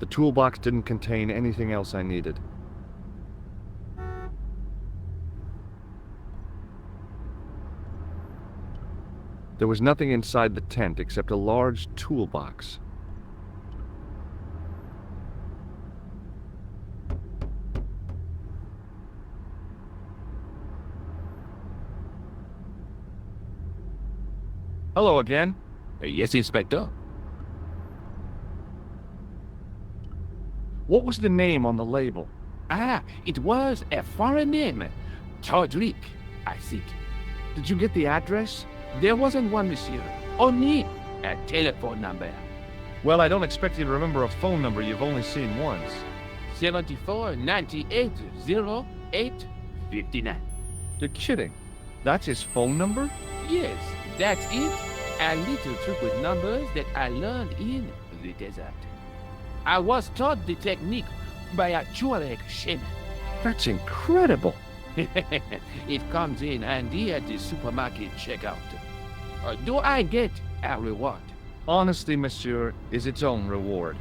The toolbox didn't contain anything else I needed. There was nothing inside the tent except a large toolbox. Hello again. Yes, Inspector. What was the name on the label? It was a foreign name. Todrick, I think. Did you get the address? There wasn't one, monsieur. Only a telephone number. Well, I don't expect you to remember a phone number you've only seen once. 74 98 08 59. You're kidding. That's his phone number? Yes, that's it. A little trick with numbers that I learned in the desert. I was taught the technique by a Tuareg shaman. That's incredible. It comes in handy at the supermarket checkout. Do I get a reward? Honesty, monsieur, is its own reward.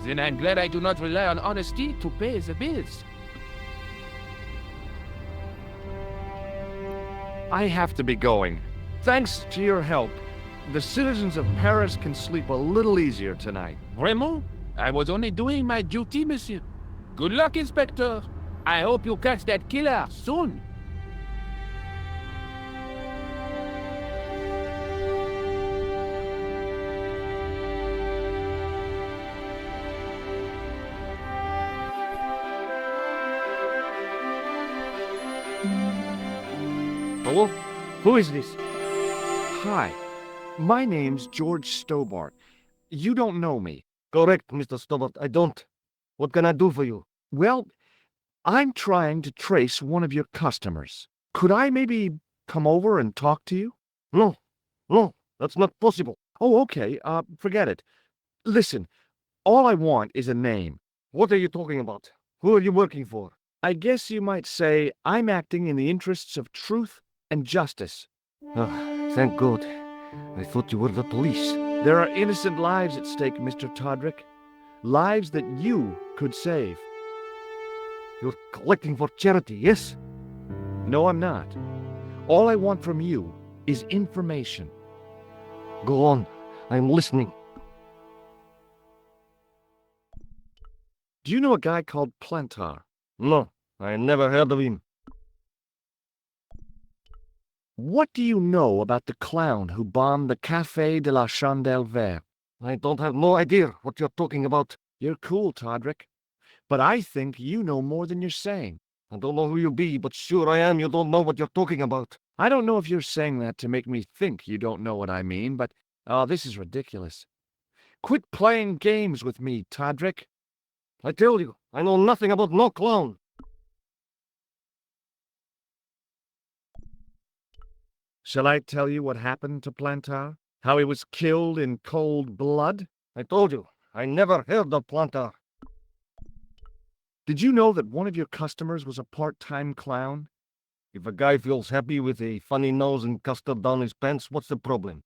Then I'm glad I do not rely on honesty to pay the bills. I have to be going. Thanks to your help, the citizens of Paris can sleep a little easier tonight. Vraiment? I was only doing my duty, monsieur. Good luck, Inspector. I hope you catch that killer soon. Hello? Who is this? Hi. My name's George Stobart. You don't know me. Correct, Mr. Stobart. I don't. What can I do for you? Well, I'm trying to trace one of your customers. Could I maybe come over and talk to you? No, that's not possible. Oh, okay. Forget it. Listen, all I want is a name. What are you talking about? Who are you working for? I guess you might say I'm acting in the interests of truth and justice. Thank God. I thought you were the police. There are innocent lives at stake, Mr. Todrick. Lives that you could save. You're collecting for charity, yes? No, I'm not. All I want from you is information. Go on. I'm listening. Do you know a guy called Plantar? No, I never heard of him. What do you know about the clown who bombed the Café de la Chandelle Verte? I don't have no idea what you're talking about. You're cool, Todrick. But I think you know more than you're saying. I don't know who you be, but sure I am you don't know what you're talking about. I don't know if you're saying that to make me think you don't know what I mean, but, this is ridiculous. Quit playing games with me, Todrick. I tell you, I know nothing about no clown. Shall I tell you what happened to Plantar? How he was killed in cold blood? I told you, I never heard of Plantar. Did you know that one of your customers was a part-time clown? If a guy feels happy with a funny nose and custard down his pants, what's the problem?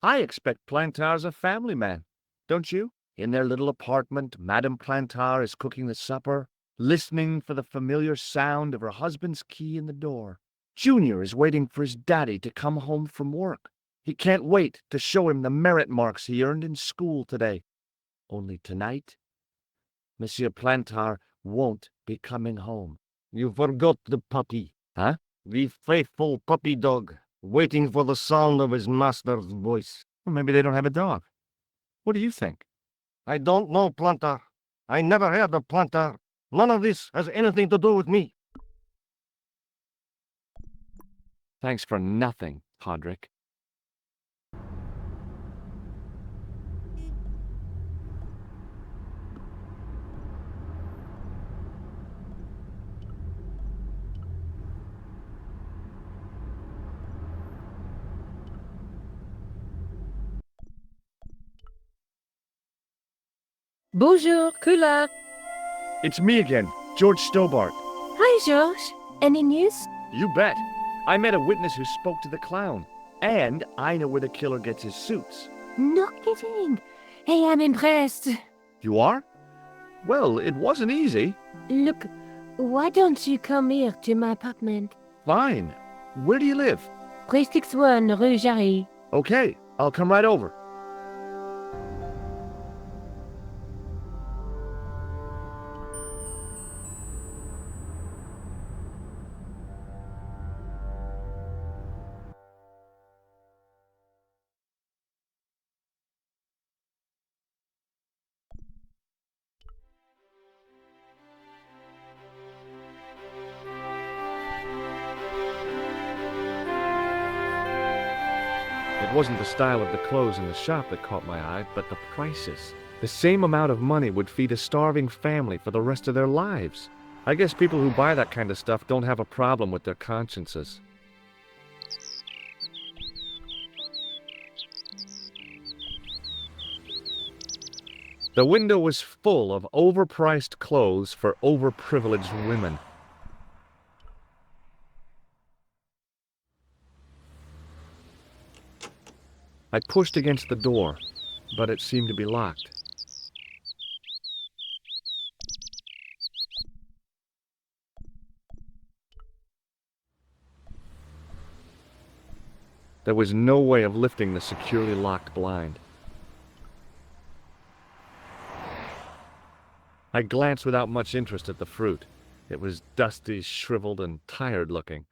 I expect Plantar's a family man, don't you? In their little apartment, Madame Plantar is cooking the supper, listening for the familiar sound of her husband's key in the door. Junior is waiting for his daddy to come home from work. He can't wait to show him the merit marks he earned in school today. Only tonight, Monsieur Plantar won't be coming home. You forgot the puppy. Huh? The faithful puppy dog, waiting for the sound of his master's voice. Well, maybe they don't have a dog. What do you think? I don't know, Plantar. I never heard of Plantar. None of this has anything to do with me. Thanks for nothing, Todrick. Bonjour, Kula. It's me again, George Stobart. Hi, George. Any news? You bet. I met a witness who spoke to the clown. And I know where the killer gets his suits. No kidding. Hey, I'm impressed. You are? Well, it wasn't easy. Look, why don't you come here to my apartment? Fine. Where do you live? 361 Rue Jarry. Okay, I'll come right over. It wasn't the style of the clothes in the shop that caught my eye, but the prices. The same amount of money would feed a starving family for the rest of their lives. I guess people who buy that kind of stuff don't have a problem with their consciences. The window was full of overpriced clothes for overprivileged women. I pushed against the door, but it seemed to be locked. There was no way of lifting the securely locked blind. I glanced without much interest at the fruit. It was dusty, shriveled, and tired-looking.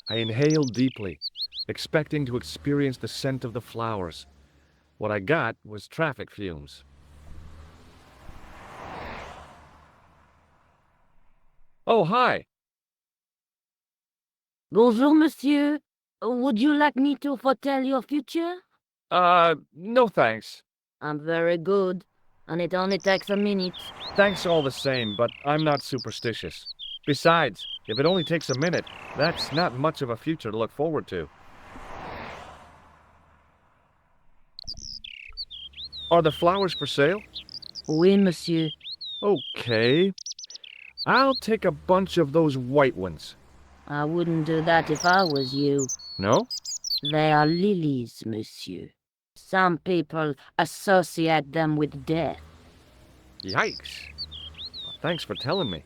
I inhaled deeply, expecting to experience the scent of the flowers. What I got was traffic fumes. Oh, hi. Bonjour, monsieur. Would you like me to foretell your future? No thanks. I'm very good, and it only takes a minute. Thanks all the same, but I'm not superstitious. Besides, if it only takes a minute, that's not much of a future to look forward to. Are the flowers for sale? Oui, monsieur. Okay. I'll take a bunch of those white ones. I wouldn't do that if I was you. No? They are lilies, monsieur. Some people associate them with death. Yikes. Thanks for telling me.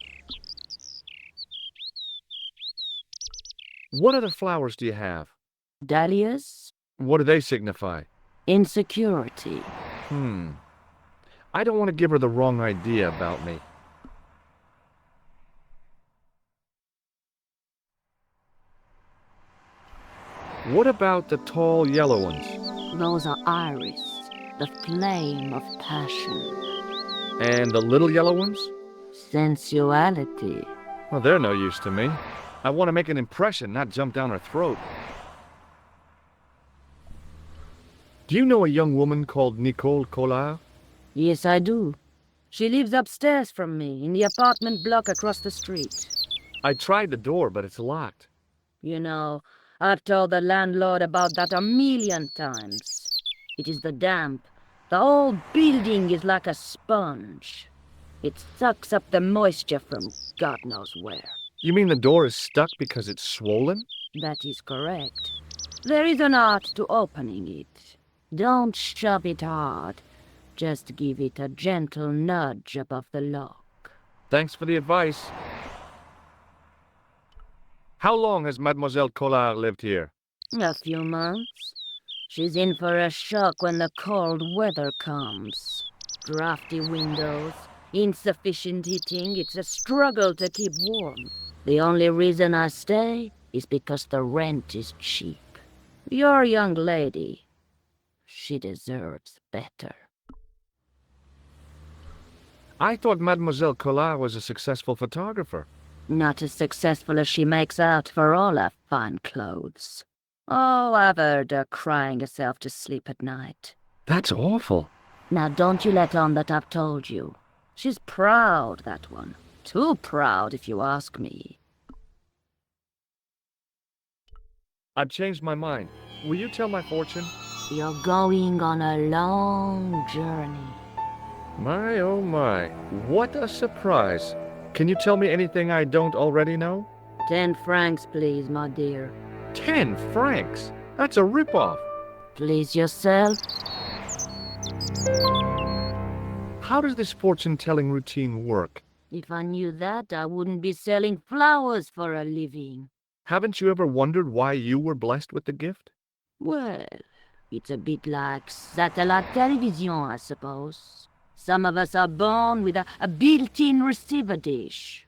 What other flowers do you have? Dahlias? What do they signify? Insecurity. I don't want to give her the wrong idea about me. What about the tall yellow ones? Those are iris, the flame of passion. And the little yellow ones? Sensuality. Well, they're no use to me. I want to make an impression, not jump down her throat. Do you know a young woman called Nicole Collard? Yes, I do. She lives upstairs from me, in the apartment block across the street. I tried the door, but it's locked. You know, I've told the landlord about that a million times. It is the damp. The whole building is like a sponge. It sucks up the moisture from God knows where. You mean the door is stuck because it's swollen? That is correct. There is an art to opening it. Don't shove it hard. Just give it a gentle nudge above the lock. Thanks for the advice. How long has Mademoiselle Collard lived here? A few months. She's in for a shock when the cold weather comes. Drafty windows, insufficient heating, it's a struggle to keep warm. The only reason I stay is because the rent is cheap. Your young lady, she deserves better. I thought Mademoiselle Collard was a successful photographer. Not as successful as she makes out for all her fine clothes. Oh, I've heard her crying herself to sleep at night. That's awful. Now don't you let on that I've told you. She's proud, that one. Too proud, if you ask me. I've changed my mind. Will you tell my fortune? You're going on a long journey. My, oh my. What a surprise. Can you tell me anything I don't already know? 10 francs, please, my dear. 10 francs? That's a ripoff. Please yourself. How does this fortune-telling routine work? If I knew that, I wouldn't be selling flowers for a living. Haven't you ever wondered why you were blessed with the gift? Well, it's a bit like satellite television, I suppose. Some of us are born with a built-in receiver dish.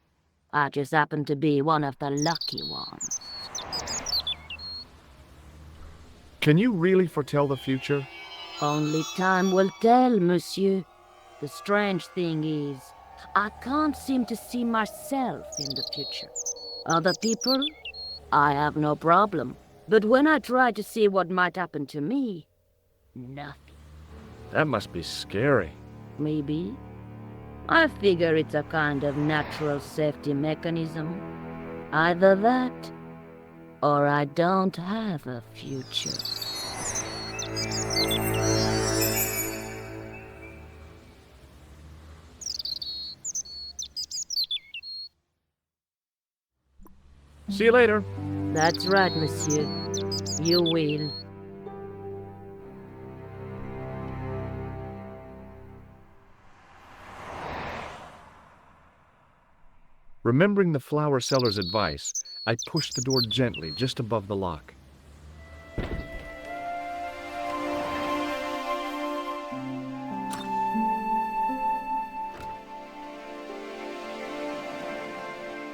I just happen to be one of the lucky ones. Can you really foretell the future? Only time will tell, monsieur. The strange thing is, I can't seem to see myself in the future. Other people, I have no problem. But when I try to see what might happen to me, nothing. That must be scary. Maybe. I figure it's a kind of natural safety mechanism. Either that, or I don't have a future. See you later. That's right, monsieur. You will. Remembering the flower seller's advice, I pushed the door gently just above the lock.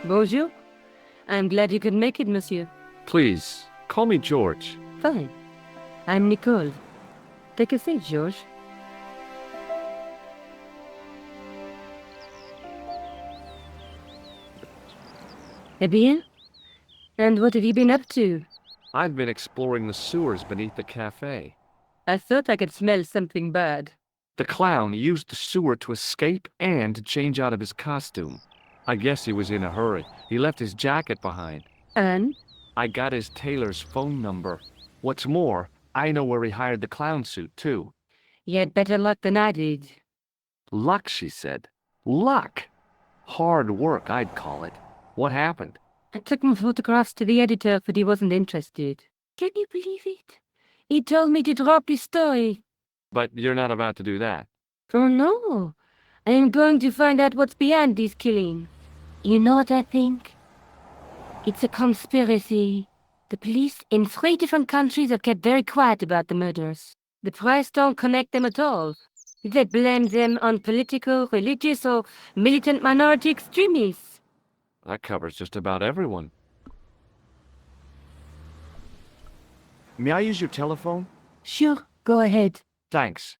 Bonjour. I'm glad you could make it, monsieur. Please, call me George. Fine. I'm Nicole. Take a seat, George. Eh bien? And what have you been up to? I've been exploring the sewers beneath the cafe. I thought I could smell something bad. The clown used the sewer to escape and to change out of his costume. I guess he was in a hurry. He left his jacket behind. And? I got his tailor's phone number. What's more, I know where he hired the clown suit, too. You had better luck than I did. Luck, she said. Luck! Hard work, I'd call it. What happened? I took my photographs to the editor, but he wasn't interested. Can you believe it? He told me to drop his story. But you're not about to do that. Oh no. I am going to find out what's behind this killing. You know what I think? It's a conspiracy. The police in 3 different countries have kept very quiet about the murders. The press don't connect them at all. They blame them on political, religious, or militant minority extremists. That covers just about everyone. May I use your telephone? Sure, go ahead. Thanks.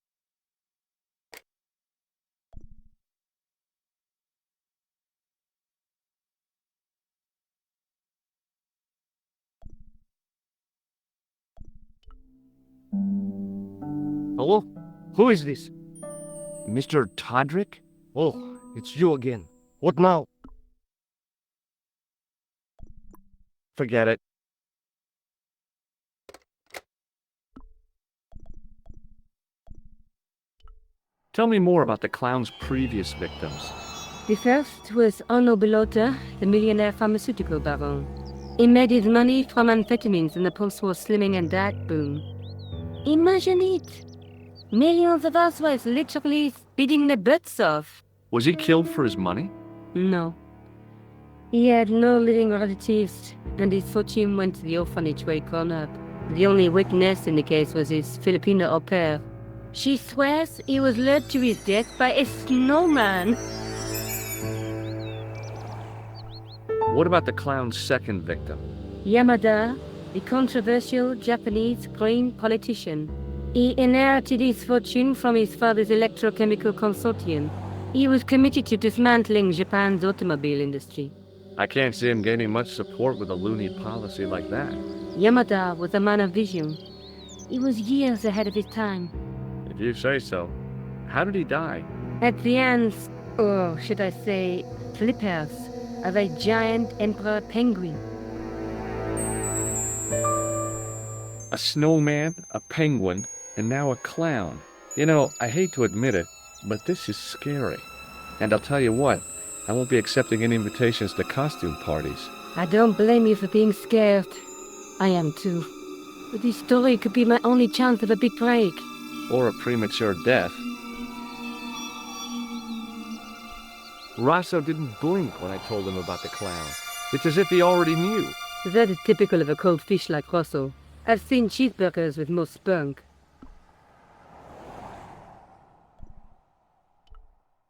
Hello? Who is this? Mr. Todrick? Oh, it's you again. What now? Forget it. Tell me more about the clown's previous victims. The first was Arno Bellotta, the millionaire pharmaceutical baron. He made his money from amphetamines in the post-war slimming and diet boom. Imagine it! Millions of housewives literally speeding their butts off. Was he killed for his money? No. He had no living relatives, and his fortune went to the orphanage where he grown up. The only witness in the case was his Filipino au pair. She swears he was led to his death by a snowman. What about the clown's second victim? Yamada, the controversial Japanese green politician. He inherited his fortune from his father's electrochemical consortium. He was committed to dismantling Japan's automobile industry. I can't see him gaining much support with a loony policy like that. Yamada was a man of vision. He was years ahead of his time. If you say so. How did he die? At the hands, or should I say, flippers, of a giant emperor penguin. A snowman, a penguin, and now a clown. You know, I hate to admit it, but this is scary. And I'll tell you what, I won't be accepting any invitations to costume parties. I don't blame you for being scared. I am too. But this story could be my only chance of a big break. Or a premature death. Rosso didn't blink when I told him about the clown. It's as if he already knew. That is typical of a cold fish like Rosso. I've seen cheeseburgers with more spunk.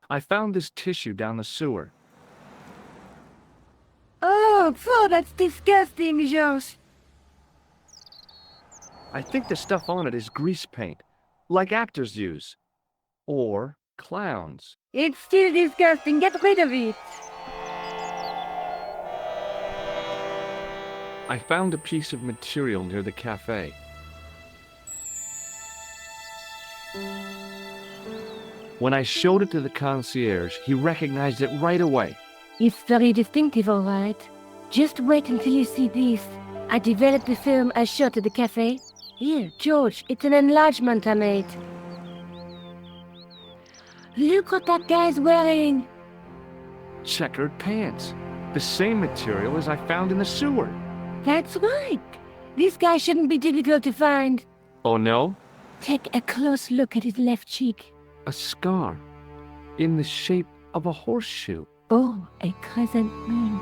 I found this tissue down the sewer. Oh, that's disgusting, Josh. I think the stuff on it is grease paint, like actors use. Or clowns. It's still disgusting. Get rid of it. I found a piece of material near the cafe. When I showed it to the concierge, he recognized it right away. It's very distinctive, all right. Just wait until you see this. I developed the film I shot at the cafe. Here, George, it's an enlargement I made. Look what that guy's wearing. Checkered pants. The same material as I found in the sewer. That's right. This guy shouldn't be difficult to find. Oh no? Take a close look at his left cheek. A scar. In the shape of a horseshoe. Oh, a crescent moon.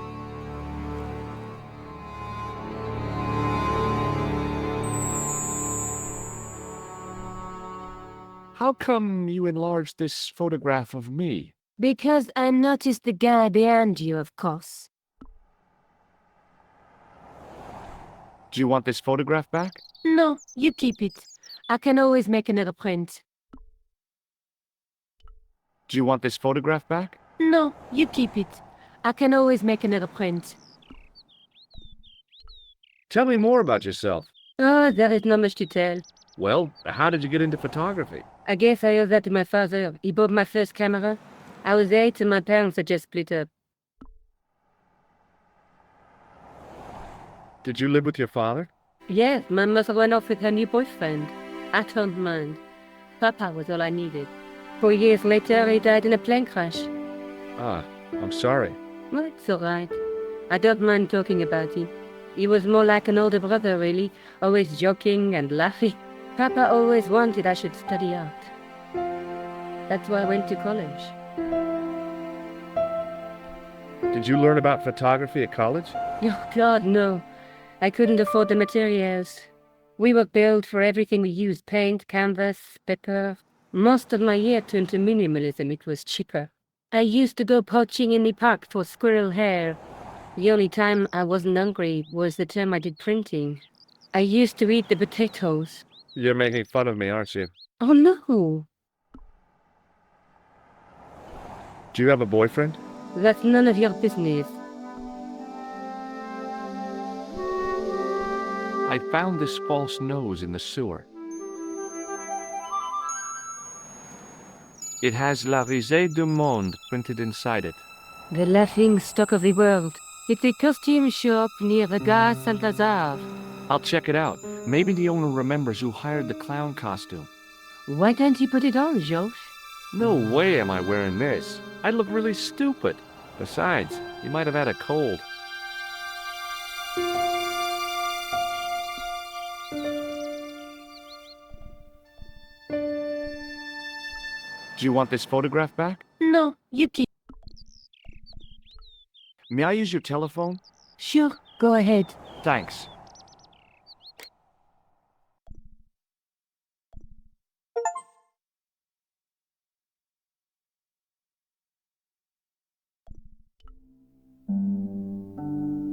How come you enlarged this photograph of me? Because I noticed the guy behind you, of course. Do you want this photograph back? No, you keep it. I can always make another print. Do you want this photograph back? No, you keep it. I can always make another print. Tell me more about yourself. Oh, there is not much to tell. Well, how did you get into photography? I guess I owe that to my father. He bought my first camera. I was 8 and my parents had just split up. Did you live with your father? Yes, my mother went off with her new boyfriend. I don't mind. Papa was all I needed. 4 years later, he died in a plane crash. Ah, I'm sorry. Well, it's all right. I don't mind talking about him. He was more like an older brother, really, always joking and laughing. Papa always wanted I should study art. That's why I went to college. Did you learn about photography at college? Oh, God, no. I couldn't afford the materials. We were billed for everything we used, paint, canvas, paper. Most of my year turned to minimalism. It was cheaper. I used to go poaching in the park for squirrel hair. The only time I wasn't hungry was the time I did printing. I used to eat the potatoes. You're making fun of me, aren't you? Oh, no. Do you have a boyfriend? That's none of your business. I found this false nose in the sewer. It has La Risée du Monde printed inside it. The laughing stock of the world. It's a costume shop near the Gare Saint-Lazare. I'll check it out. Maybe the owner remembers who hired the clown costume. Why can't you put it on, Josh? No way am I wearing this. I'd look really stupid. Besides, you might have had a cold. Do you want this photograph back? No, you keep. May I use your telephone? Sure, go ahead. Thanks.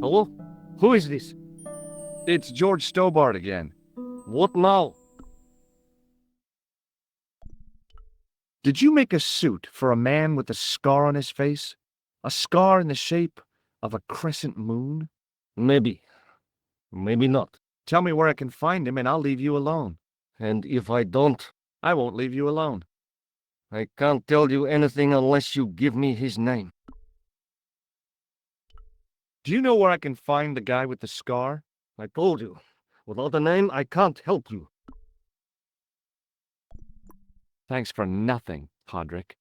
Hello? Who is this? It's George Stobart again. What now? Did you make a suit for a man with a scar on his face? A scar in the shape of a crescent moon? Maybe. Maybe not. Tell me where I can find him and I'll leave you alone. And if I don't, I won't leave you alone. I can't tell you anything unless you give me his name. Do you know where I can find the guy with the scar? I told you. Without a name, I can't help you. Thanks for nothing, Podrick.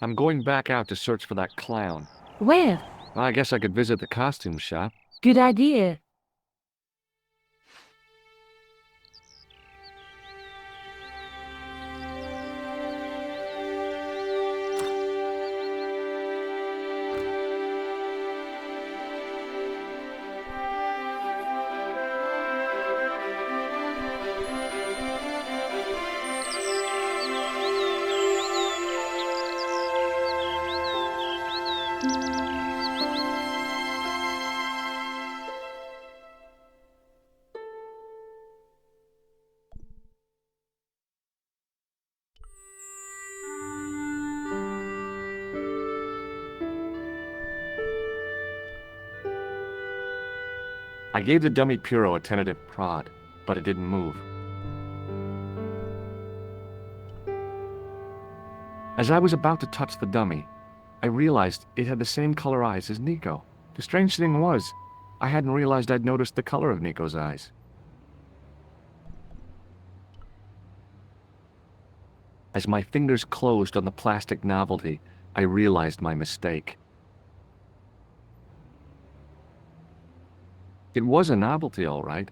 I'm going back out to search for that clown. Where? I guess I could visit the costume shop. Good idea. I gave the dummy Puro a tentative prod, but it didn't move. As I was about to touch the dummy, I realized it had the same color eyes as Nico. The strange thing was, I hadn't realized I'd noticed the color of Nico's eyes. As my fingers closed on the plastic novelty, I realized my mistake. It was a novelty, all right,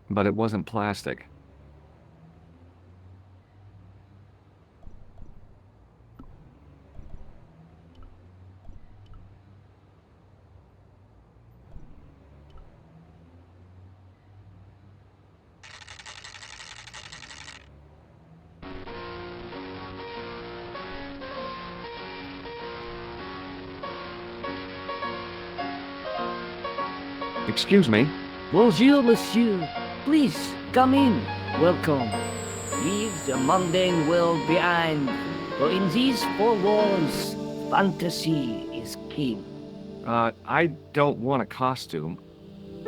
but it wasn't plastic. Excuse me. Bonjour, monsieur. Please, come in. Welcome. Leave the mundane world behind, for in these four walls, fantasy is king. I don't want a costume.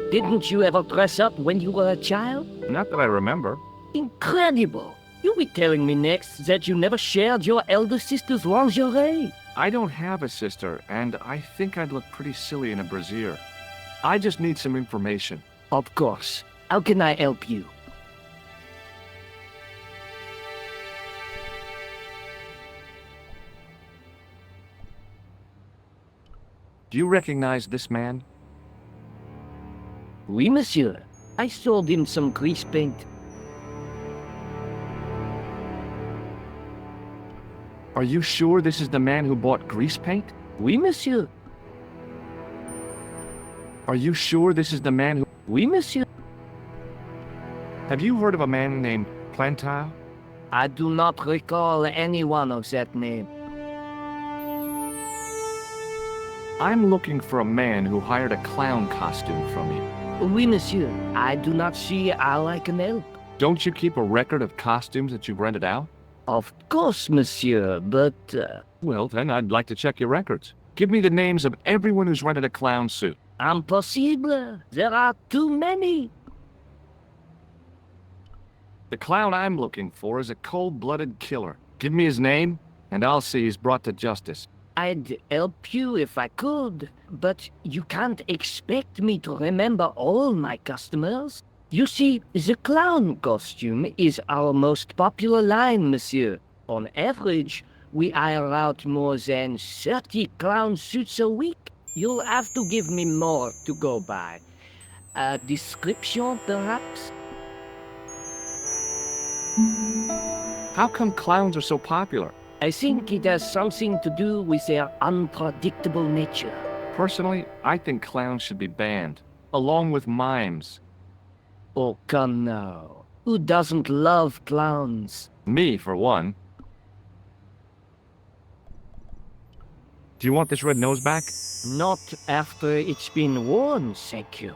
Didn't you ever dress up when you were a child? Not that I remember. Incredible! You'll be telling me next that you never shared your elder sister's lingerie. I don't have a sister, and I think I'd look pretty silly in a brassiere. I just need some information. Of course. How can I help you? Do you recognize this man? Oui, monsieur. I sold him some grease paint. Are you sure this is the man who bought grease paint? Oui, monsieur. Are you sure this is the man who... Oui, monsieur. Have you heard of a man named Plantar? I do not recall anyone of that name. I'm looking for a man who hired a clown costume from you. Oui, monsieur. I do not see how I can help. Don't you keep a record of costumes that you've rented out? Of course, monsieur, but... Well, then I'd like to check your records. Give me the names of everyone who's rented a clown suit. Impossible. There are too many. The clown I'm looking for is a cold-blooded killer. Give me his name, and I'll see he's brought to justice. I'd help you if I could, but you can't expect me to remember all my customers. You see, the clown costume is our most popular line, monsieur. On average, we hire out more than 30 clown suits a week. You'll have to give me more to go by. A description, perhaps? How come clowns are so popular? I think it has something to do with their unpredictable nature. Personally, I think clowns should be banned, along with mimes. Oh, come now. Who doesn't love clowns? Me, for one. Do you want this red nose back? Not after it's been worn, thank you.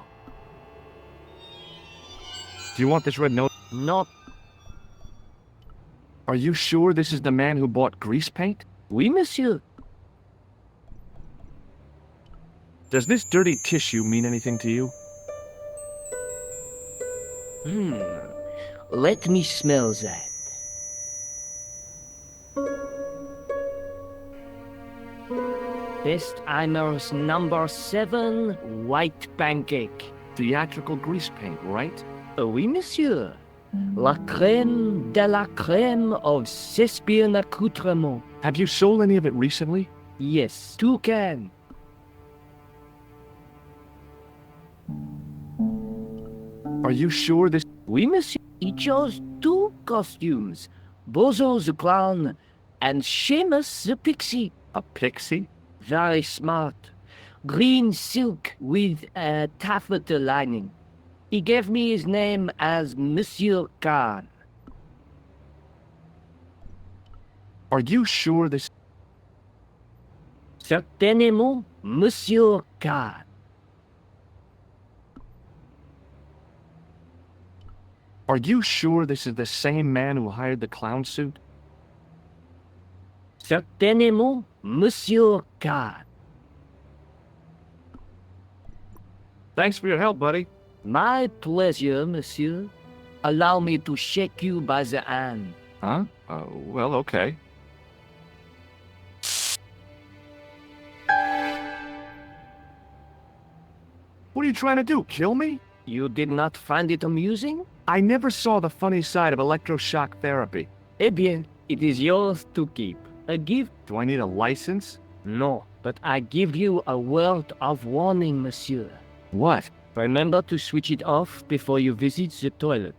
Do you want this red nose? Not... Are you sure this is the man who bought grease paint? Oui, monsieur. Does this dirty tissue mean anything to you? Let me smell that. Festheimer's number 7 white pancake. Theatrical grease paint, right? Oui, monsieur. La crème de la crème of Shakespeare accoutrement. Have you sold any of it recently? Yes, 2 cans. Are you sure this? Oui, monsieur. He chose 2 costumes. Bozo the clown and Seamus the pixie. A pixie? Very smart. Green silk with a taffeta lining. He gave me his name as Monsieur Khan. Are you sure this? Certainement, Monsieur Khan. Are you sure this is the same man who hired the clown suit? Certainement, Monsieur Khan. Thanks for your help, buddy. My pleasure, monsieur. Allow me to shake you by the hand. Huh? Well, okay. What are you trying to do, kill me? You did not find it amusing? I never saw the funny side of electroshock therapy. Eh bien, it is yours to keep. A gift? Do I need a license? No, but I give you a word of warning, monsieur. What? Remember to switch it off before you visit the toilet.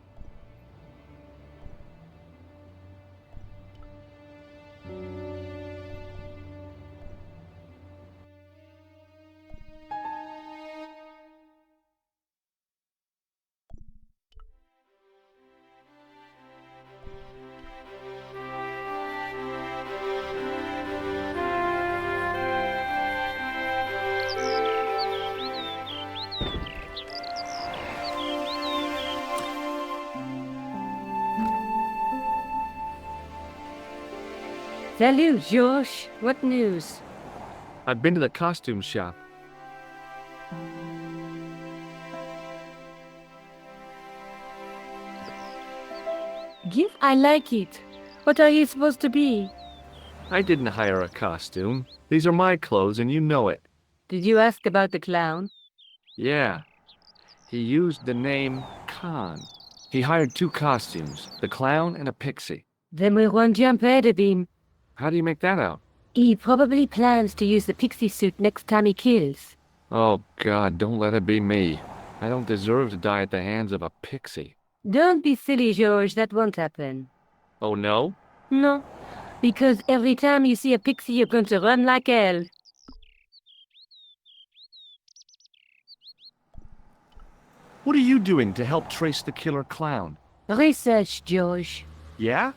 Salut, George. What news? I've been to the costume shop. Give, I like it. What are you supposed to be? I didn't hire a costume. These are my clothes and you know it. Did you ask about the clown? Yeah. He used the name Khan. He hired 2 costumes, the clown and a pixie. Then we won't jump ahead of him. How do you make that out? He probably plans to use the pixie suit next time he kills. Oh, God, don't let it be me. I don't deserve to die at the hands of a pixie. Don't be silly, George. That won't happen. Oh, no? No, because every time you see a pixie, you're going to run like hell. What are you doing to help trace the killer clown? Research, George. Yeah?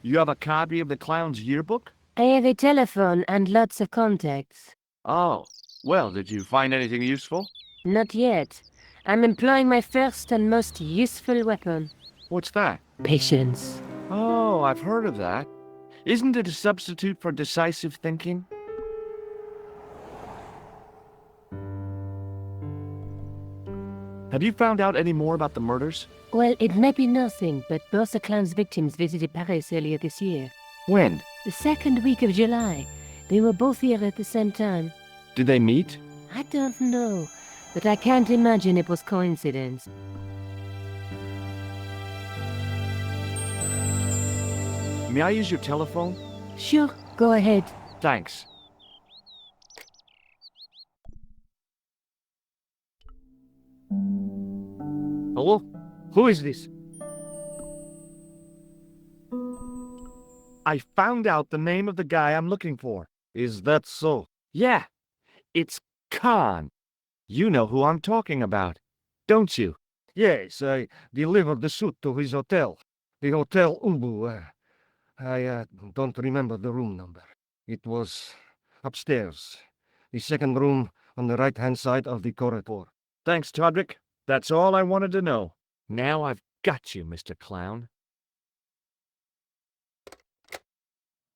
You have a copy of the clown's yearbook? I have a telephone and lots of contacts. Oh, well, did you find anything useful? Not yet. I'm employing my first and most useful weapon. What's that? Patience. Oh, I've heard of that. Isn't it a substitute for decisive thinking? Have you found out any more about the murders? Well, it may be nothing, but both the clown's victims visited Paris earlier this year. When? The second week of July. They were both here at the same time. Did they meet? I don't know, but I can't imagine it was coincidence. May I use your telephone? Sure, go ahead. Thanks. Hello? Who is this? I found out the name of the guy I'm looking for. Is that so? Yeah, it's Khan. You know who I'm talking about, don't you? Yes, I delivered the suit to his hotel. The Hotel Ubu. I don't remember the room number. It was upstairs. The second room on the right-hand side of the corridor. Thanks, Todrick. That's all I wanted to know. Now I've got you, Mr. Clown.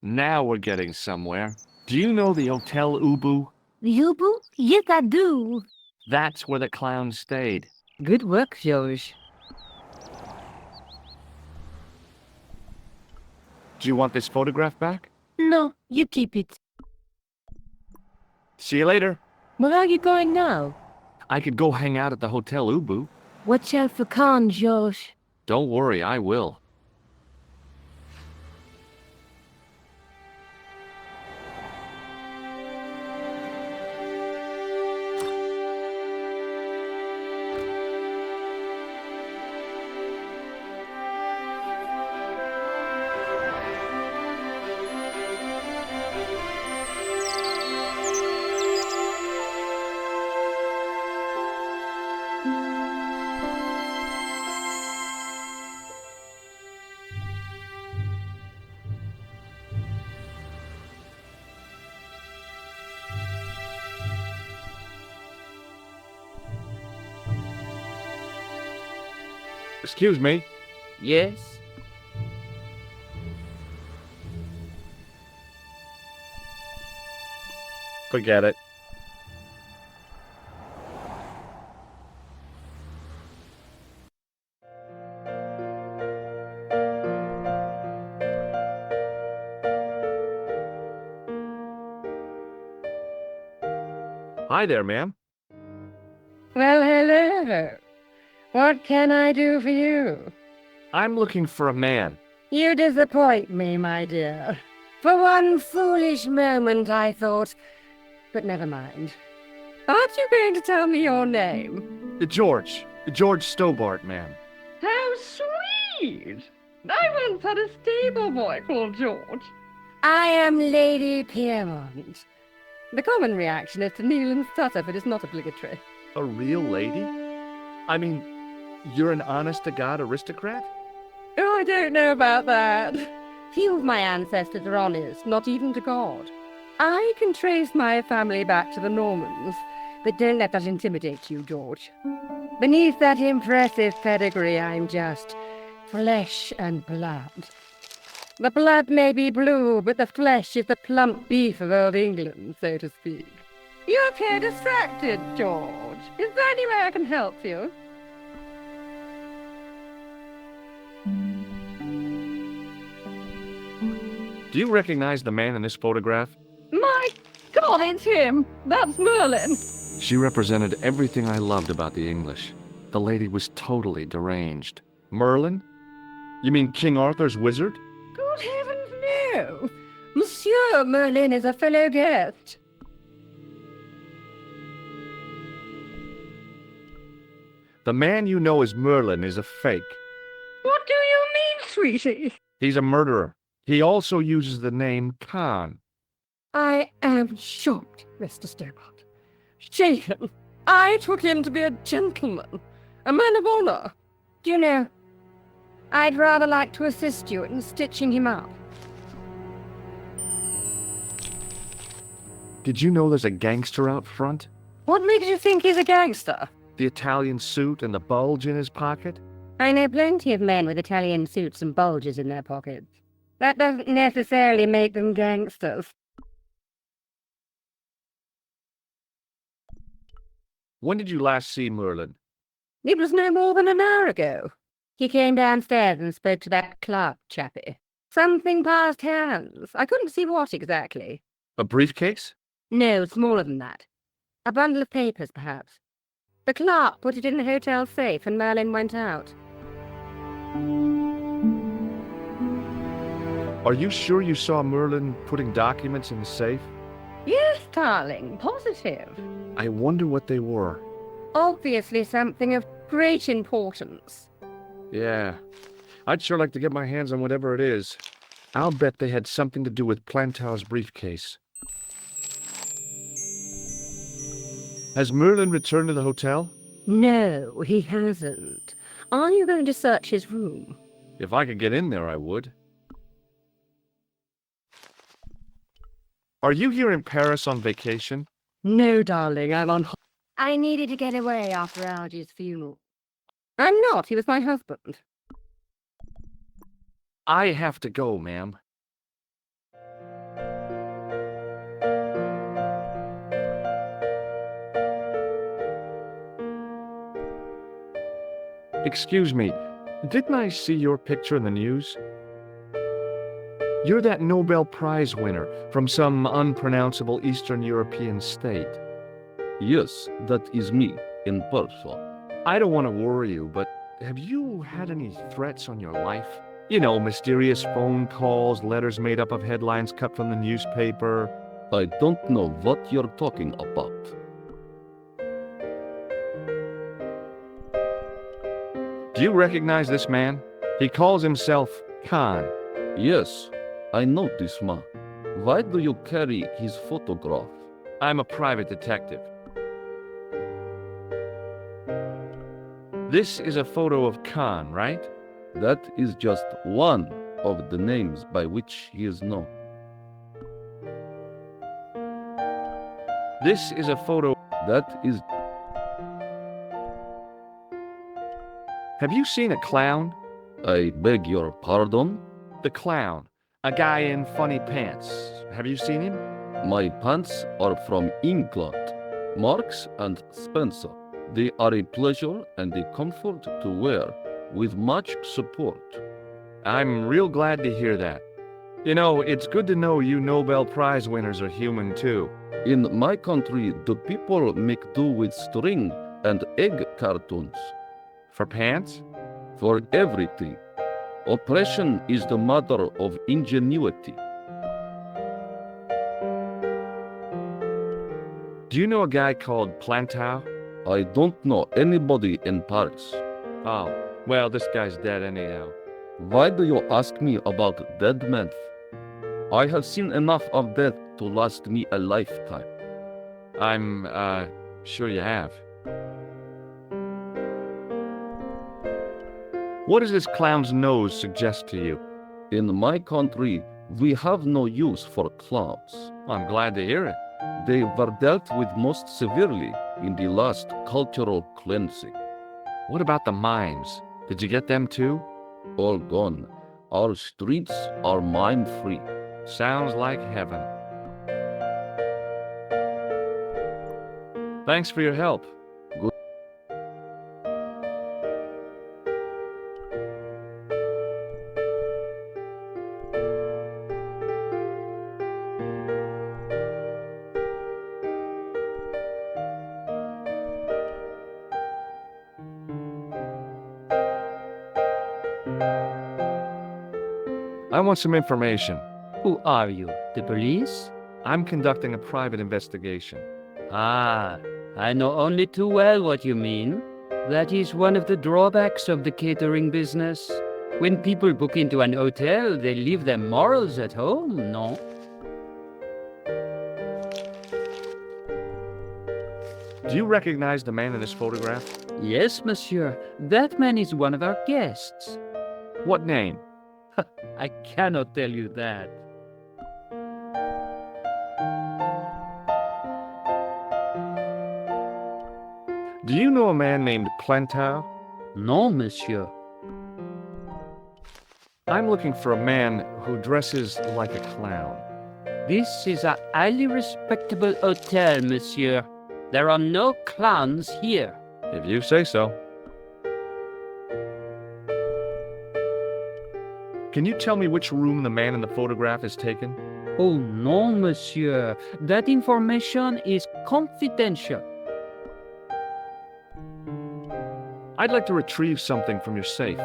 Now we're getting somewhere. Do you know the Hotel Ubu? The Ubu? Yes, I do. That's where the clown stayed. Good work, George. Do you want this photograph back? No, you keep it. See you later. Where are you going now? I could go hang out at the Hotel Ubu. Watch out for Khan, George. Don't worry, I will. Excuse me. Yes? Forget it. Hi there, ma'am. Well, hello. What can I do for you? I'm looking for a man. You disappoint me, my dear. For one foolish moment I thought... But never mind. Aren't you going to tell me your name? George Stobart, ma'am. How sweet! I once had a stable boy called George. I am Lady Piermont. The common reaction is to kneel and stutter, but it's not obligatory. A real lady? I mean, you're an honest-to-God aristocrat? Oh, I don't know about that. Few of my ancestors are honest, not even to God. I can trace my family back to the Normans, but don't let that intimidate you, George. Beneath that impressive pedigree, I'm just flesh and blood. The blood may be blue, but the flesh is the plump beef of old England, so to speak. You appear distracted, George. Is there any way I can help you? Do you recognize the man in this photograph? My God, it's him! That's Merlin! She represented everything I loved about the English. The lady was totally deranged. Merlin? You mean King Arthur's wizard? Good heavens, no! Monsieur Merlin is a fellow guest. The man you know as Merlin is a fake. What do you mean, sweetie? He's a murderer. He also uses the name Khan. I am shocked, Mr. Stobart. Shaken. I took him to be a gentleman, a man of honor. Do you know, I'd rather like to assist you in stitching him up. Did you know there's a gangster out front? What makes you think he's a gangster? The Italian suit and the bulge in his pocket? I know plenty of men with Italian suits and bulges in their pockets. That doesn't necessarily make them gangsters. When did you last see Merlin? It was no more than an hour ago. He came downstairs and spoke to that clerk chappie. Something passed hands. I couldn't see what exactly. A briefcase? No, smaller than that. A bundle of papers, perhaps. The clerk put it in the hotel safe and Merlin went out. Are you sure you saw Merlin putting documents in the safe? Yes, darling, positive. I wonder what they were. Obviously something of great importance. Yeah, I'd sure like to get my hands on whatever it is. I'll bet they had something to do with Plantar's briefcase. Has Merlin returned to the hotel? No, he hasn't. Are you going to search his room? If I could get in there, I would. Are you here in Paris on vacation? No, darling, I'm on... I needed to get away after Algy's funeral. I'm not, he was my husband. I have to go, ma'am. Excuse me, didn't I see your picture in the news? You're that Nobel Prize winner from some unpronounceable Eastern European state. Yes, that is me, in person. I don't want to worry you, but have you had any threats on your life? You know, mysterious phone calls, letters made up of headlines cut from the newspaper. I don't know what you're talking about. Do you recognize this man? He calls himself Khan. Yes, I know this man. Why do you carry his photograph? I'm a private detective. This is a photo of Khan, right? That is just one of the names by which he is known. This is a photo. That is... Have you seen a clown? I beg your pardon? The clown. A guy in funny pants. Have you seen him? My pants are from England. Marks and Spencer. They are a pleasure and a comfort to wear, with much support. I'm real glad to hear that. You know, it's good to know you Nobel Prize winners are human too. In my country, the people make do with string and egg cartoons. For pants? For everything. Oppression is the mother of ingenuity. Do you know a guy called Plantow? I don't know anybody in Paris. Oh, well, this guy's dead anyhow. Why do you ask me about dead men? I have seen enough of death to last me a lifetime. I'm, sure you have. What does this clown's nose suggest to you? In my country, we have no use for clowns. I'm glad to hear it. They were dealt with most severely in the last cultural cleansing. What about the mimes? Did you get them too? All gone. Our streets are mime-free. Sounds like heaven. Thanks for your help. Good. I want some information. Who are you? The police? I'm conducting a private investigation. Ah, I know only too well what you mean. That is one of the drawbacks of the catering business. When people book into an hotel, they leave their morals at home, no? Do you recognize the man in this photograph? Yes, monsieur. That man is one of our guests. What name? I cannot tell you that. Do you know a man named Plantow? No, monsieur. I'm looking for a man who dresses like a clown. This is a highly respectable hotel, monsieur. There are no clowns here. If you say so. Can you tell me which room the man in the photograph is taken? Oh, no, monsieur. That information is confidential. I'd like to retrieve something from your safe.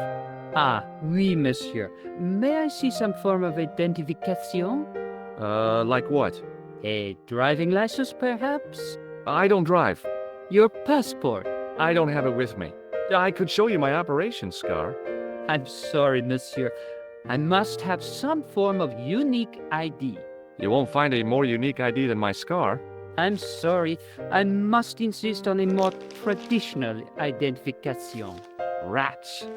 Ah, oui, monsieur. May I see some form of identification? Like what? A driving license, perhaps? I don't drive. Your passport? I don't have it with me. I could show you my operation scar. I'm sorry, monsieur. I must have some form of unique ID. You won't find a more unique ID than my scar. I'm sorry. I must insist on a more traditional identification. Rats.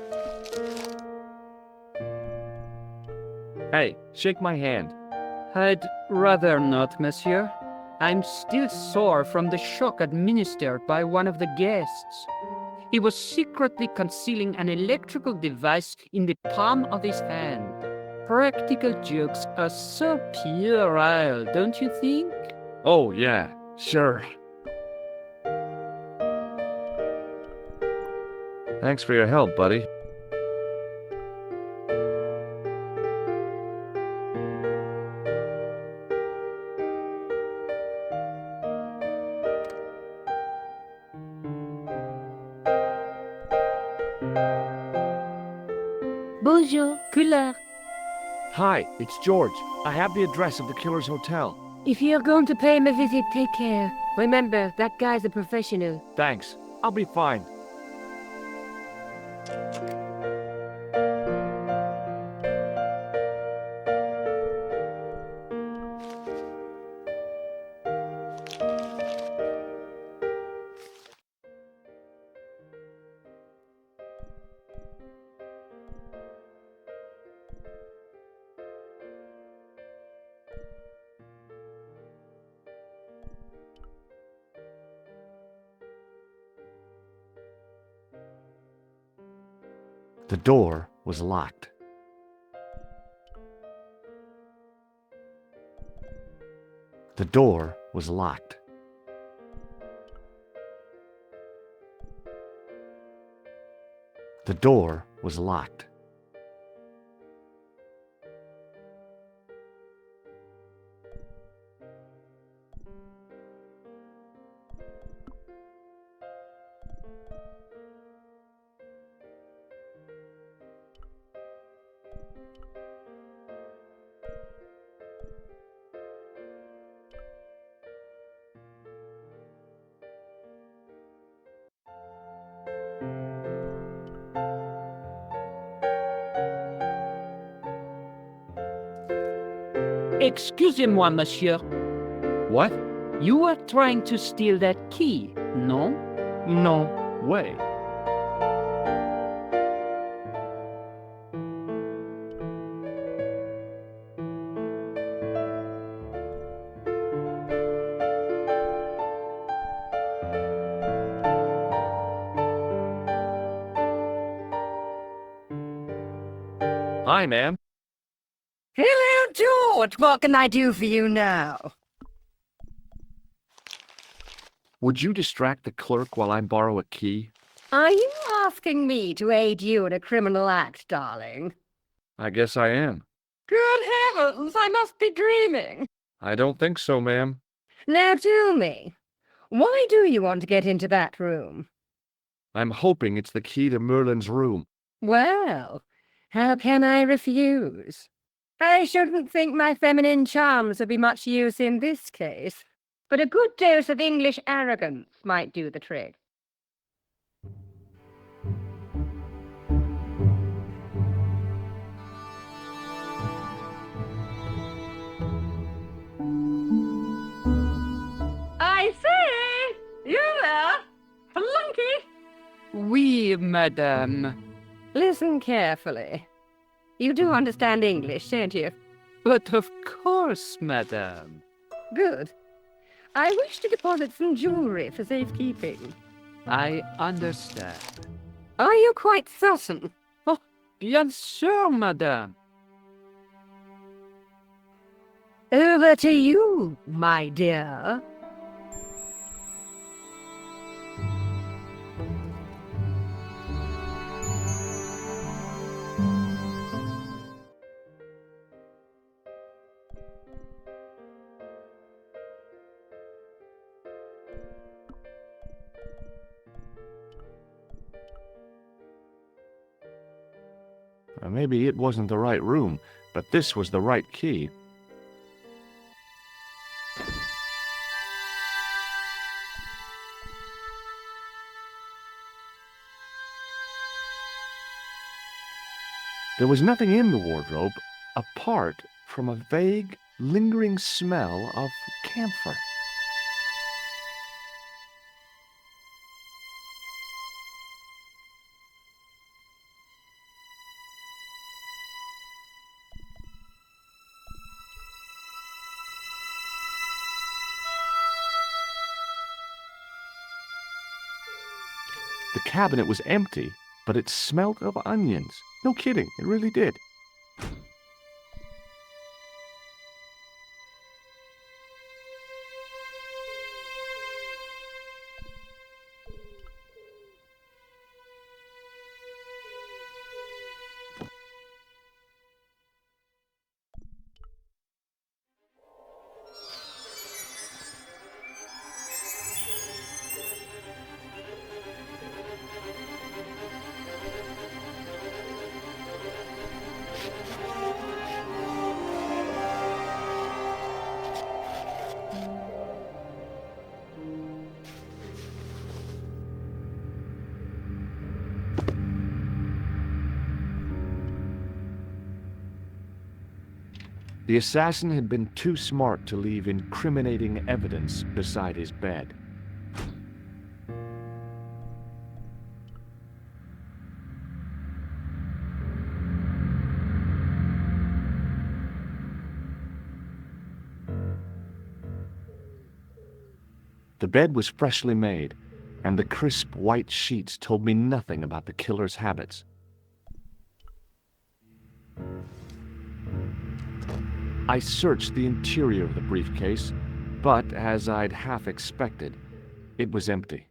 Hey, shake my hand. I'd rather not, monsieur. I'm still sore from the shock administered by one of the guests. He was secretly concealing an electrical device in the palm of his hand. Practical jokes are so puerile, don't you think? Oh, yeah, sure. Thanks for your help, buddy. Bonjour, couleur. Hi, it's George. I have the address of the killer's hotel. If you're going to pay him a visit, take care. Remember, that guy's a professional. Thanks. I'll be fine. The door was locked. The door was locked. The door was locked. Excusez-moi, monsieur. What? You are trying to steal that key, no? No way. Hi, ma'am. Hello, George. What can I do for you now? Would you distract the clerk while I borrow a key? Are you asking me to aid you in a criminal act, darling? I guess I am. Good heavens, I must be dreaming. I don't think so, ma'am. Now tell me, why do you want to get into that room? I'm hoping it's the key to Merlin's room. Well, how can I refuse? I shouldn't think my feminine charms would be much use in this case, but a good dose of English arrogance might do the trick. I say, you there, flunky? Oui, madame. Listen carefully. You do understand English, don't you? But of course, madame. Good. I wish to deposit some jewelry for safekeeping. I understand. Are you quite certain? Oh, bien sûr, madame. Over to you, my dear. Maybe it wasn't the right room, but this was the right key. There was nothing in the wardrobe apart from a vague, lingering smell of camphor. The cabinet was empty, but it smelt of onions. No kidding, it really did. The assassin had been too smart to leave incriminating evidence beside his bed. The bed was freshly made, and the crisp white sheets told me nothing about the killer's habits. I searched the interior of the briefcase, but as I'd half expected, it was empty.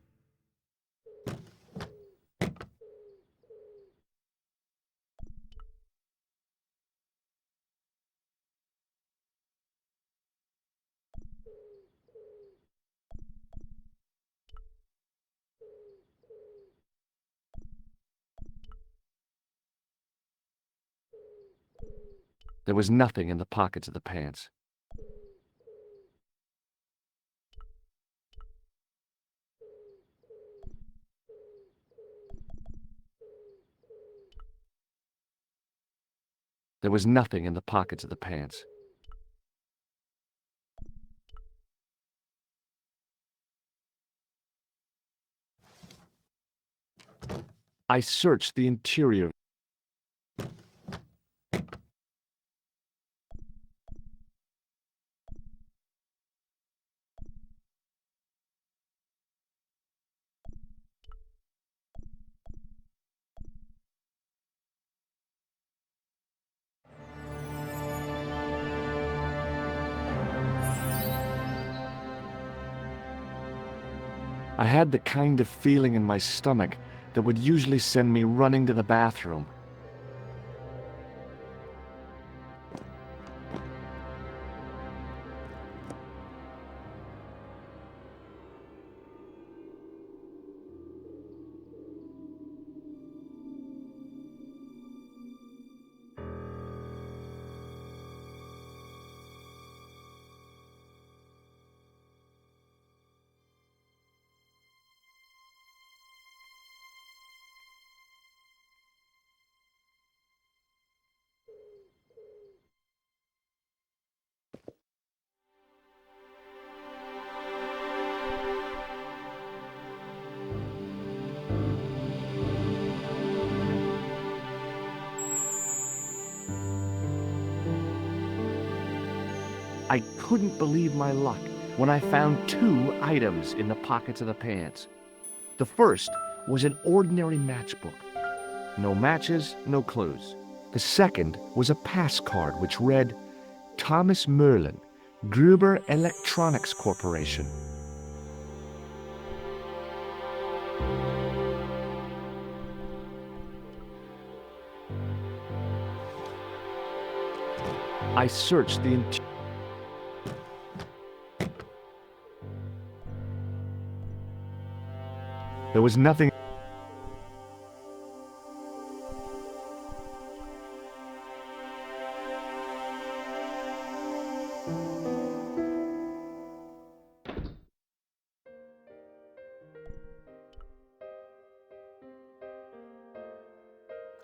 There was nothing in the pockets of the pants. There was nothing in the pockets of the pants. I searched the interior. I had the kind of feeling in my stomach that would usually send me running to the bathroom. I couldn't believe my luck when I found 2 items in the pockets of the pants. The first was an ordinary matchbook. No matches, no clues. The second was a pass card which read, Thomas Merlin, Gruber Electronics Corporation. I searched the interior. There was nothing.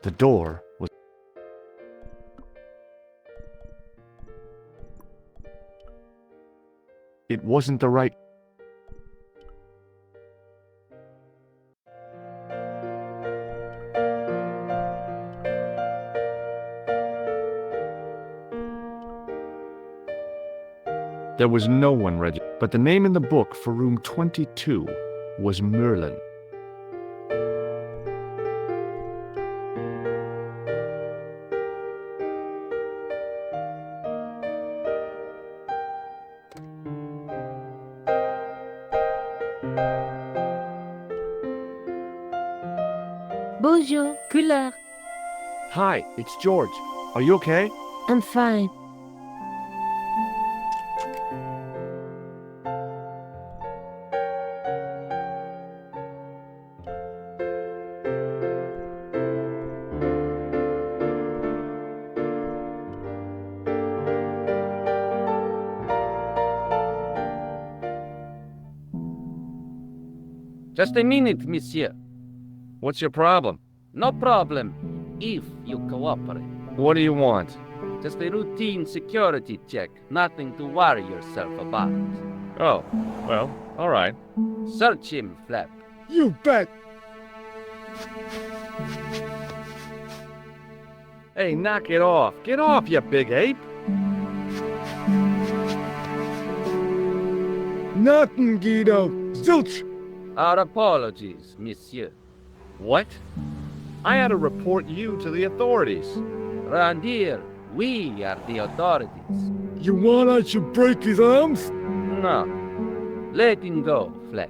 The door was. It wasn't the right. There was no one registered, but the name in the book for room 22 was Merlin. Bonjour, couleur. Hi, it's George. Are you okay? I'm fine. Just a minute, monsieur. What's your problem? No problem, if you cooperate. What do you want? Just a routine security check. Nothing to worry yourself about. Oh, well, all right. Search him, Flap. You bet! Hey, knock it off. Get off, you big ape. Nothing, Guido. Zilch! Our apologies, monsieur. What? I had to report you to the authorities. Round here, we are the authorities. You want I should break his arms? No. Let him go, Flap.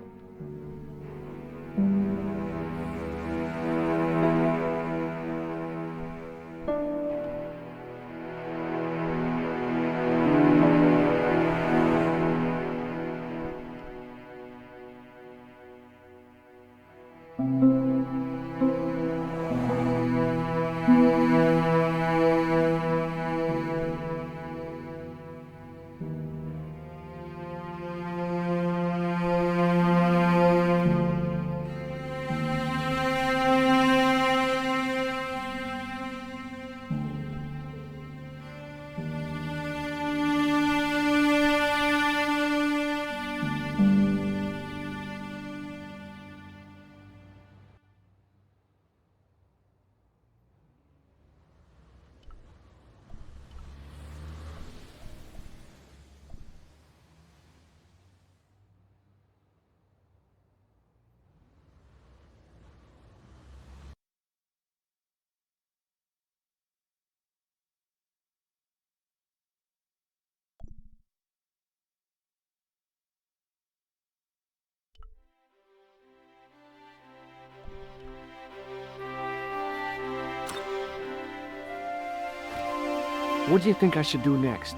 What do you think I should do next?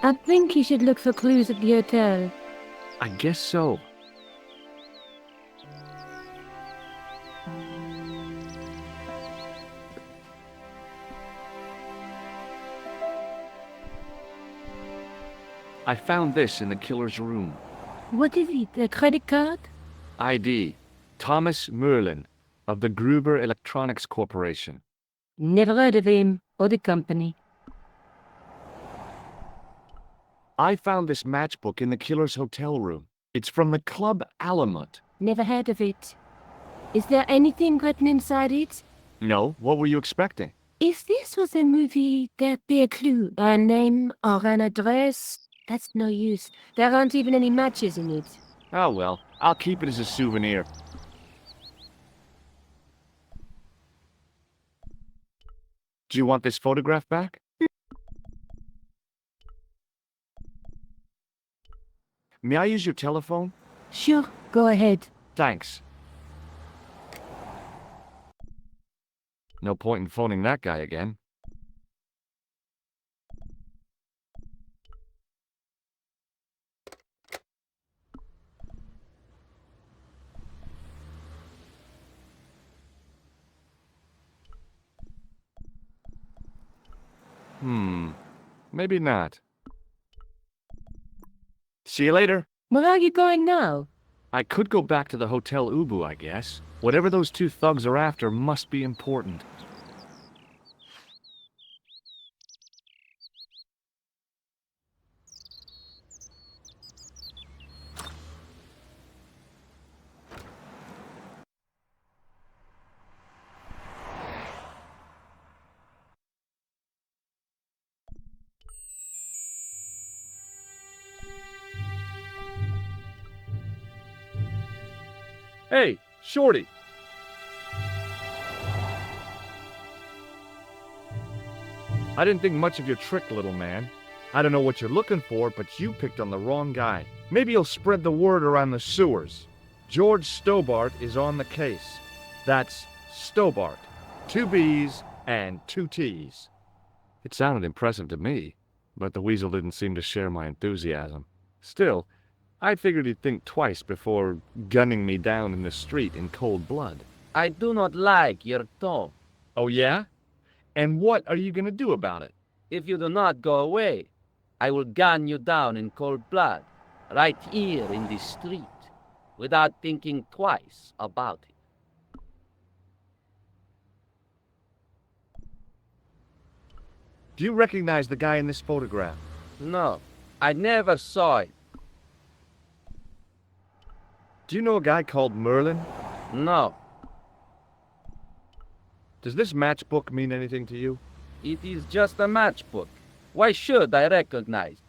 I think you should look for clues at the hotel. I guess so. I found this in the killer's room. What is it, a credit card? ID, Thomas Merlin, of the Gruber Electronics Corporation. Never heard of him, or the company. I found this matchbook in the killer's hotel room. It's from the Club Alamut. Never heard of it. Is there anything written inside it? No, what were you expecting? If this was a movie, there'd be a clue, a name or an address. That's no use. There aren't even any matches in it. Oh well, I'll keep it as a souvenir. Do you want this photograph back? May I use your telephone? Sure, go ahead. Thanks. No point in phoning that guy again. Maybe not. See you later. Where are you going now? I could go back to the Hotel Ubu, I guess. Whatever those two thugs are after must be important. Hey, Shorty! I didn't think much of your trick, little man. I don't know what you're looking for, but you picked on the wrong guy. Maybe you'll spread the word around the sewers. George Stobart is on the case. That's Stobart. 2 B's and 2 T's. It sounded impressive to me, but the weasel didn't seem to share my enthusiasm. Still, I figured he'd think twice before gunning me down in the street in cold blood. I do not like your tone. Oh, yeah? And what are you going to do about it? If you do not go away, I will gun you down in cold blood, right here in the street, without thinking twice about it. Do you recognize the guy in this photograph? No, I never saw it. Do you know a guy called Merlin? No, Does this matchbook mean anything to you? it is just a matchbook. Why should I recognize?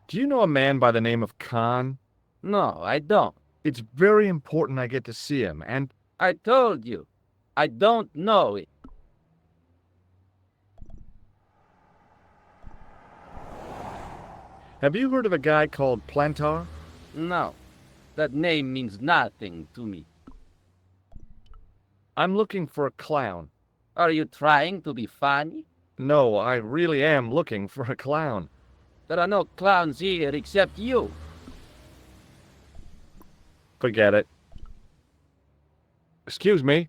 Do you know a man by the name of Khan? No, I don't. It's very important I get to see him, and I told you, I don't know it. have you heard of a guy called Plantar? No, that name means nothing to me. I'm looking for a clown. Are you trying to be funny? No, I really am looking for a clown. There are no clowns here except you. Forget it. Excuse me?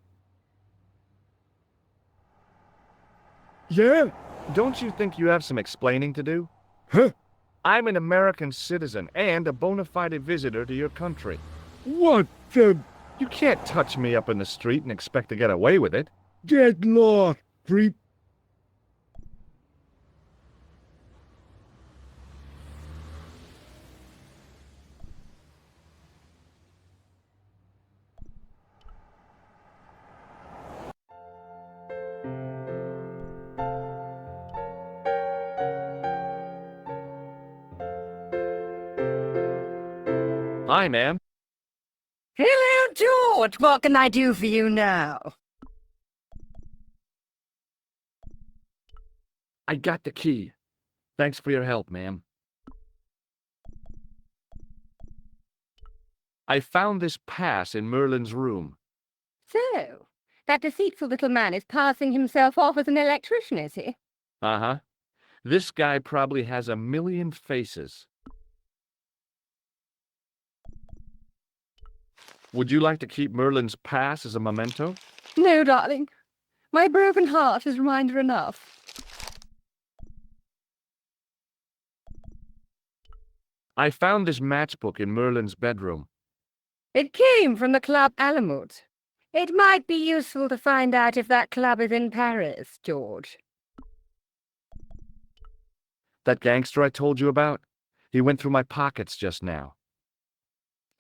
Yeah? Don't you think you have some explaining to do? Huh? I'm an American citizen and a bona fide visitor to your country. What the You can't touch me up in the street and expect to get away with it. get lost, creep? Hi, ma'am. Hello, George. What can I do for you now? I got the key. Thanks for your help, ma'am. I found this pass in Merlin's room. So, that deceitful little man is passing himself off as an electrician, is he? Uh-huh. This guy probably has a million faces. Would you like to keep Merlin's pass as a memento? No, darling. My broken heart is reminder enough. I found this matchbook in Merlin's bedroom. It came from the Club Alamut. It might be useful to find out if that club is in Paris, George. That gangster I told you about? He went through my pockets just now.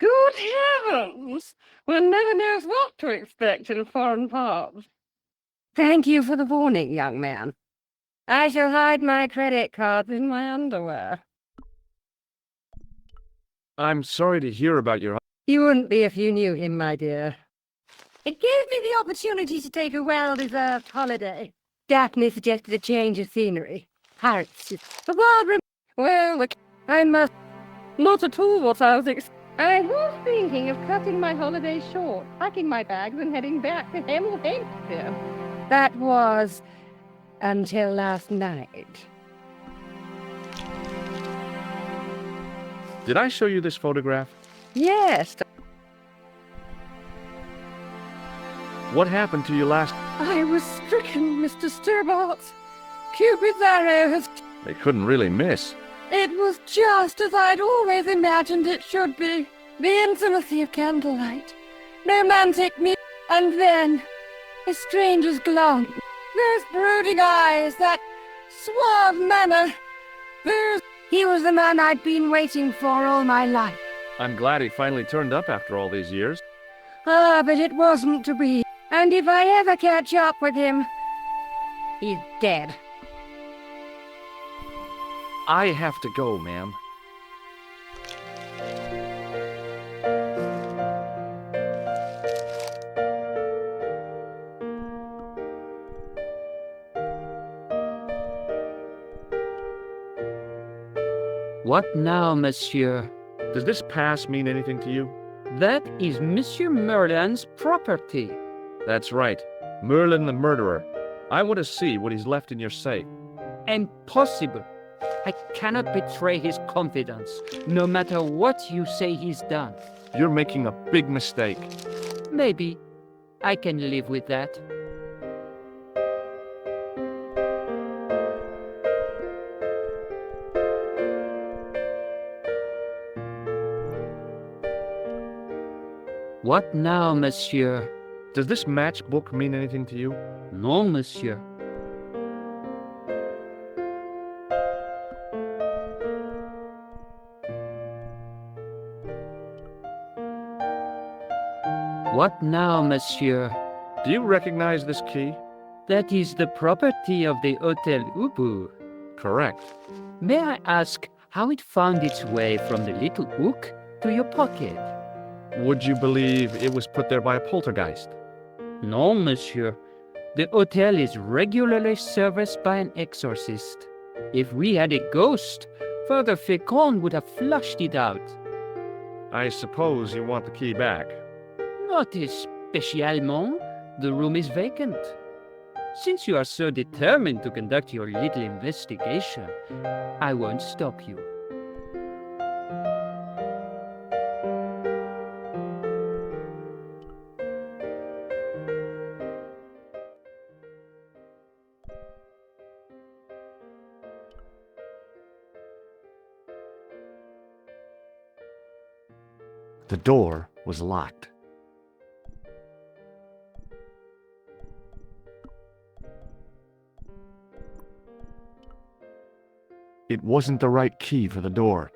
Good heavens! One never knows what to expect in foreign parts. Thank you for the warning, young man. I shall hide my credit cards in my underwear. I'm sorry to hear about your... You wouldn't be if you knew him, my dear. It gave me the opportunity to take a well-deserved holiday. Daphne suggested a change of scenery. Paris. The world well, look, I must... Not at all what I was I was thinking of cutting my holiday short, packing my bags and heading back to Hemel Hempstead. That was... until last night. Did I show you this photograph? Yes, What happened to you last... I was stricken, Mr. Starbot. Cupid's arrow has... They couldn't really miss. It was just as I'd always imagined it should be. The intimacy of candlelight. Romantic music. And then, a stranger's glance. Those brooding eyes, that suave manner. He was the man I'd been waiting for all my life. I'm glad he finally turned up after all these years. Ah, but it wasn't to be. And if I ever catch up with him, he's dead. I have to go, ma'am. What now, monsieur? Does this pass mean anything to you? That is Monsieur Merlin's property. That's right. Merlin the murderer. I want to see what he's left in your safe. Impossible. I cannot betray his confidence, no matter what you say he's done. You're making a big mistake. Maybe. I can live with that. What now, monsieur? Does this matchbook mean anything to you? Non, monsieur. What now, monsieur? Do you recognize this key? That is the property of the Hotel Ubu. Correct. May I ask how it found its way from the little hook to your pocket? Would you believe it was put there by a poltergeist? Non, monsieur. The hotel is regularly serviced by an exorcist. If we had a ghost, Father Fécond would have flushed it out. I suppose you want the key back. Not especiellement. The room is vacant. Since you are so determined to conduct your little investigation, I won't stop you. The door was locked. It wasn't the right key for the door.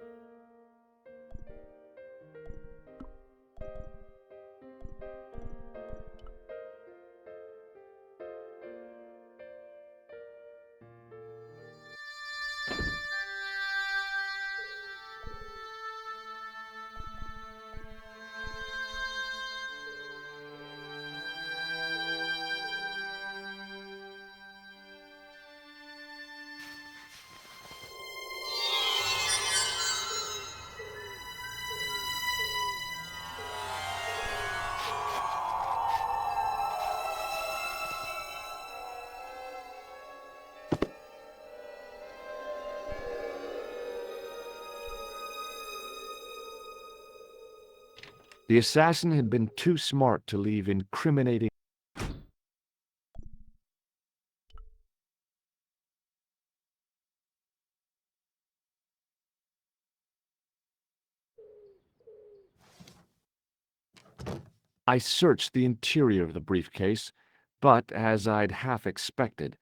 The assassin had been too smart to leave incriminating. I searched the interior of the briefcase, but as I'd half expected,